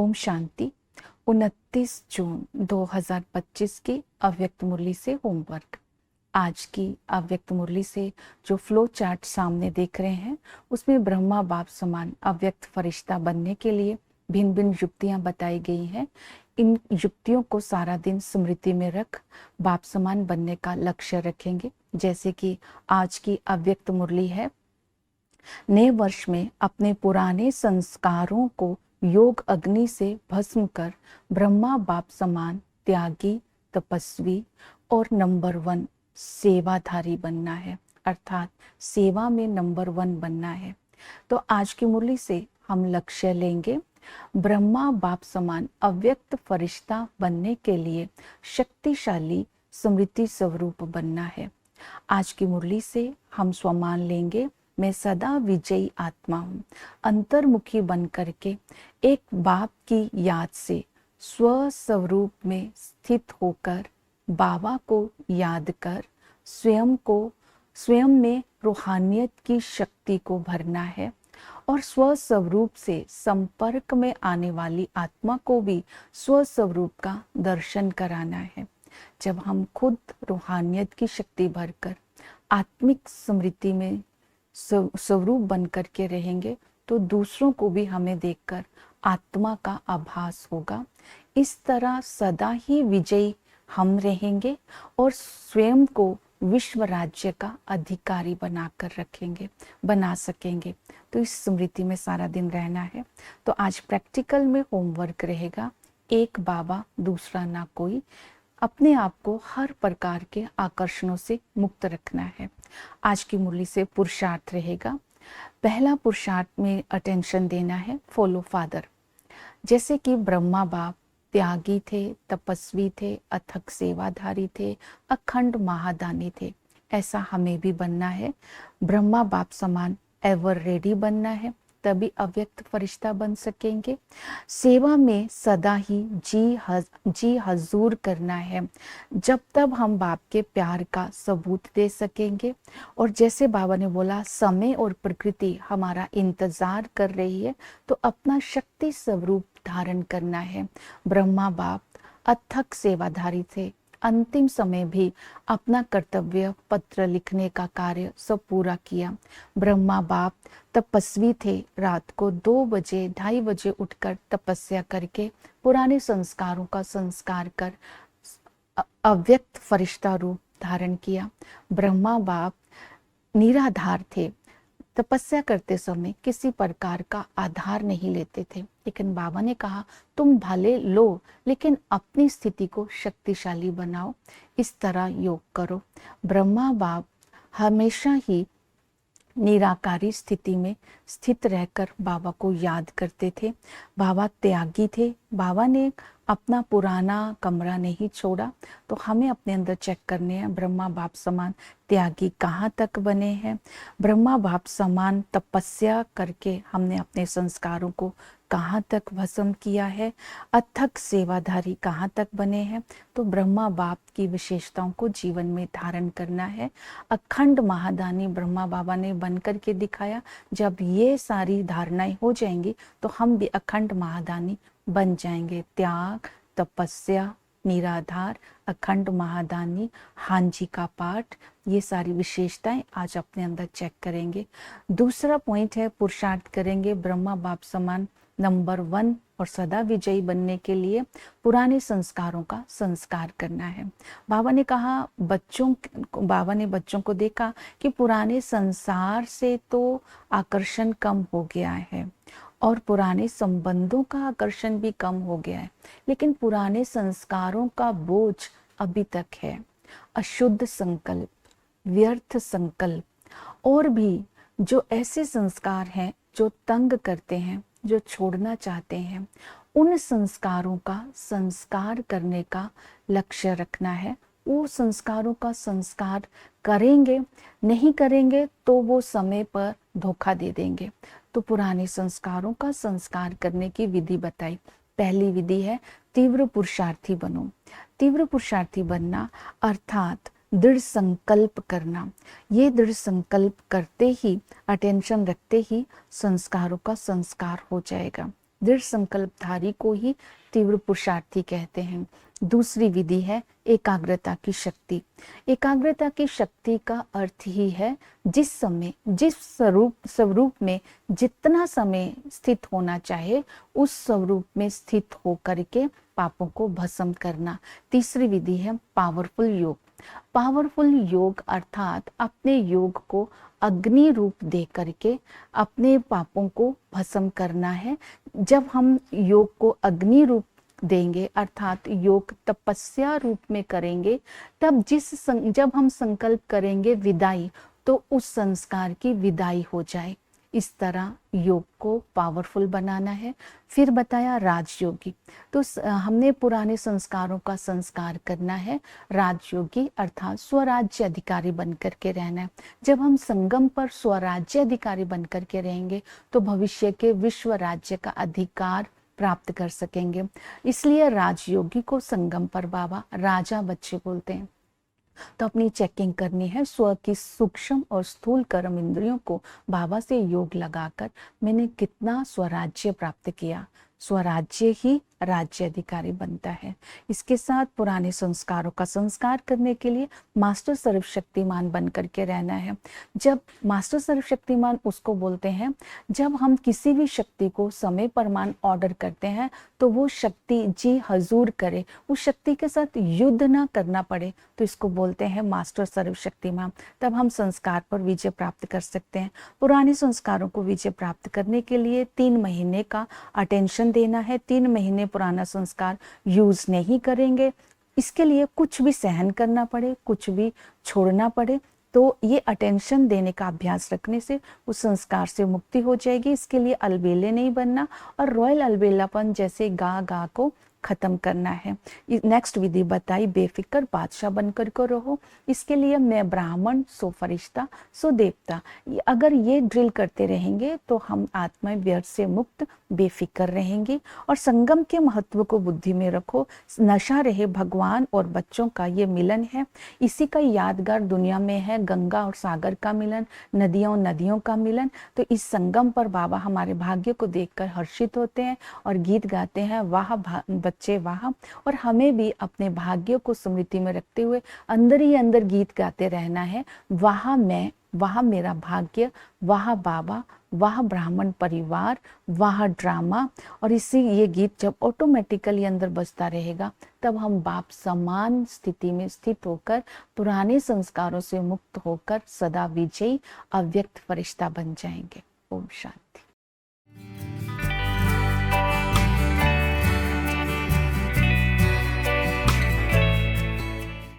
ओम शांति। 29 जून 2025 की अव्यक्त मुरली से होमवर्क। आज की अव्यक्त मुरली से जो फ्लो चार्ट सामने देख रहे हैं उसमें ब्रह्मा बाप समान अव्यक्त फरिश्ता बनने के लिए भिन्न भिन्न युक्तियां बताई गई हैं। इन युक्तियों को सारा दिन स्मृति में रख बाप समान बनने का लक्ष्य रखेंगे। जैसे कि आज की अव्यक्त मुरली है, नए वर्ष में अपने पुराने संस्कारों को योग अग्नि से भस्म कर ब्रह्मा बाप समान त्यागी, तपस्वी और नंबर 1 सेवाधारी बनना है, अर्थात सेवा में नंबर 1 बनना है। तो आज की मुरली से हम लक्ष्य लेंगे ब्रह्मा बाप समान अव्यक्त फरिश्ता बनने के लिए शक्तिशाली स्मृति स्वरूप बनना है। आज की मुरली से हम स्वमान लेंगे, मैं सदा विजयी आत्मा हूँ। अंतर्मुखी बन करके एक बाप की याद से स्व स्वरूप में स्थित होकर बाबा को याद कर स्वयं में रूहानियत की शक्ति को भरना है और स्व स्वरूप से संपर्क में आने वाली आत्मा को भी स्व स्वरूप का दर्शन कराना है। जब हम खुद रूहानियत की शक्ति भरकर आत्मिक स्मृति में स्वरूप बन करके रहेंगे तो दूसरों को भी हमें देखकर आत्मा का आभास होगा। इस तरह सदा ही विजयी हम रहेंगे और स्वयं को विश्व राज्य का अधिकारी बना सकेंगे। तो इस स्मृति में सारा दिन रहना है। तो आज प्रैक्टिकल में होमवर्क रहेगा, एक बाबा दूसरा ना कोई। अपने आप को हर प्रकार के आकर्षणों से मुक्त रखना है। आज की मुरली से पुरुषार्थ रहेगा। पहला पुरुषार्थ में अटेंशन देना है फॉलो फादर। जैसे कि ब्रह्मा बाप त्यागी थे, तपस्वी थे, अथक सेवाधारी थे, अखंड महादानी थे, ऐसा हमें भी बनना है। ब्रह्मा बाप समान एवर रेडी बनना है, तभी अव्यक्त फरिश्ता बन सकेंगे। सेवा में सदा ही जी हजूर करना है, जब तब हम बाप के प्यार का सबूत दे सकेंगे। और जैसे बाबा ने बोला समय और प्रकृति हमारा इंतजार कर रही है, तो अपना शक्ति स्वरूप धारण करना है। ब्रह्मा बाप अथक सेवाधारी थे, अंतिम समय भी अपना कर्तव्य पत्र लिखने का कार्य सब पूरा किया। ब्रह्मा बाप तपस्वी थे, रात को 2 बजे 2:30 बजे उठकर तपस्या करके पुराने संस्कारों का संस्कार कर अव्यक्त फरिश्ता रूप धारण किया। ब्रह्मा बाप निराधार थे, तपस्या करते समय किसी प्रकार का आधार नहीं लेते थे, लेकिन बाबा ने कहा तुम भले लो लेकिन अपनी स्थिति को शक्तिशाली बनाओ, इस तरह योग करो। ब्रह्मा बाप हमेशा ही निराकारी स्थिति में स्थित रहकर बाबा को याद करते थे। बाबा त्यागी थे, बाबा ने अपना पुराना कमरा नहीं छोड़ा। तो हमें अपने अंदर चेक करने हैं ब्रह्मा बाप समान त्यागी कहाँ तक बने हैं, ब्रह्मा बाप समान तपस्या करके हमने अपने संस्कारों को कहाँ तक भस्म किया है, अथक सेवाधारी कहाँ तक बने हैं। तो ब्रह्मा बाप की विशेषताओं को जीवन में धारण करना है। अखंड महादानी ब्रह्मा बाबा ने बन करके दिखाया। जब ये सारी धारणाएं हो जाएंगी तो हम भी अखंड महादानी बन जाएंगे। त्याग, तपस्या, निराधार, अखंड महादानी, हांजी का पाठ, ये सारी विशेषताएं आज अपने अंदर चेक करेंगे। दूसरा पॉइंट है पुरुषार्थ करेंगे ब्रह्मा बाप समान नंबर 1 और सदा विजयी बनने के लिए पुराने संस्कारों का संस्कार करना है। बाबा ने बच्चों को देखा कि पुराने संसार से तो आकर्षण कम हो गया है और पुराने संबंधों का आकर्षण भी कम हो गया है, लेकिन पुराने संस्कारों का बोझ अभी तक है। अशुद्ध संकल्प, व्यर्थ संकल्प और भी जो ऐसे संस्कार हैं जो तंग करते हैं, जो छोड़ना चाहते हैं, उन संस्कारों का संस्कार करने का लक्ष्य रखना है। वो संस्कारों का संस्कार करेंगे, नहीं करेंगे तो वो समय पर धोखा दे देंगे। तो पुराने संस्कारों का संस्कार करने की विधि बताई। पहली विधि है तीव्र पुरुषार्थी बनो। तीव्र पुरुषार्थी बनना अर्थात दृढ़ संकल्प करना। ये दृढ़ संकल्प करते ही, अटेंशन रखते ही संस्कारों का संस्कार हो जाएगा। दृढ़ संकल्पधारी को ही तीव्र पुरुषार्थी कहते हैं। दूसरी विधि है एकाग्रता की शक्ति। एकाग्रता की शक्ति का अर्थ ही है जिस समय जिस स्वरूप में जितना समय स्थित होना चाहे उस स्वरूप में स्थित होकर के पापों को भस्म करना। तीसरी विधि है पावरफुल योग। पावरफुल योग अर्थात अपने योग को अग्नि रूप दे करके अपने पापों को भस्म करना है। जब हम योग को अग्नि रूप देंगे अर्थात योग तपस्या रूप में करेंगे, तब जब हम संकल्प करेंगे विदाई, तो उस संस्कार की विदाई हो जाए। इस तरह योग को पावरफुल बनाना है। फिर बताया राजयोगी। तो हमने पुराने संस्कारों का संस्कार करना है। राजयोगी अर्थात स्वराज्य अधिकारी बनकर के रहना है। जब हम संगम पर स्वराज्य अधिकारी बनकर के रहेंगे तो भविष्य के विश्व राज्य का अधिकार प्राप्त कर सकेंगे। इसलिए राजयोगी को संगम पर बाबा राजा बच्चे बोलते हैं। तो अपनी चेकिंग करनी है। स्व की सूक्ष्म और स्थूल कर्म इंद्रियों को बाबा से योग लगाकर मैंने कितना स्वराज्य प्राप्त किया। स्वराज्य ही राज्य अधिकारी बनता है। इसके साथ पुराने संस्कारों का संस्कार करने के लिए मास्टर सर्वशक्तिमान बन करके रहना है। जब मास्टर सर्वशक्तिमान उसको बोलते हैं जब हम किसी भी शक्ति को समय परमान ऑर्डर करते हैं तो वो शक्ति जी हजूर करे, उस शक्ति के साथ युद्ध ना करना पड़े, तो इसको बोलते हैं मास्टर सर्वशक्तिमान। तब हम संस्कार पर विजय प्राप्त कर सकते हैं। पुराने संस्कारों को विजय प्राप्त करने के लिए 3 महीने का अटेंशन देना है। 3 महीने पुराना संस्कार यूज नहीं करेंगे, इसके लिए कुछ भी सहन करना पड़े, कुछ भी छोड़ना पड़े, तो ये अटेंशन देने का अभ्यास रखने से उस संस्कार से मुक्ति हो जाएगी। इसके लिए अलबेले नहीं बनना और रॉयल अलबेलापन जैसे गा गा को खत्म करना है। नेक्स्ट विधि बताई बेफिक्र बादशाह बनकर को रहो। इसके लिए मैं ब्राह्मण सो फरिश्ता सो देवता, अगर ये ड्रिल करते रहेंगे तो हम आत्मा व्यर्थ से मुक्त बेफिक्र रहेंगे। और संगम के महत्व को बुद्धि में रखो। नशा रहे भगवान और बच्चों का ये मिलन है। इसी का यादगार दुनिया में है गंगा और सागर का मिलन, नदियों नदियों का मिलन। तो इस संगम पर बाबा हमारे भाग्य को देखकर हर्षित होते हैं और गीत गाते हैं वाह बच्चे वाह। और हमें भी अपने भाग्य को स्मृति में रखते हुए अंदर ही अंदर गीत गाते रहना है। वाह मैं, वाह मेरा भाग्य, वाह बाबा, वाह ब्राह्मण परिवार, वाह ड्रामा। और इसी ये गीत जब ऑटोमेटिकली अंदर बजता रहेगा तब हम बाप समान स्थिति में स्थित होकर पुराने संस्कारों से मुक्त होकर सदा विजयी अव्यक्त फरिश्ता बन जाएंगे। ओम शांति।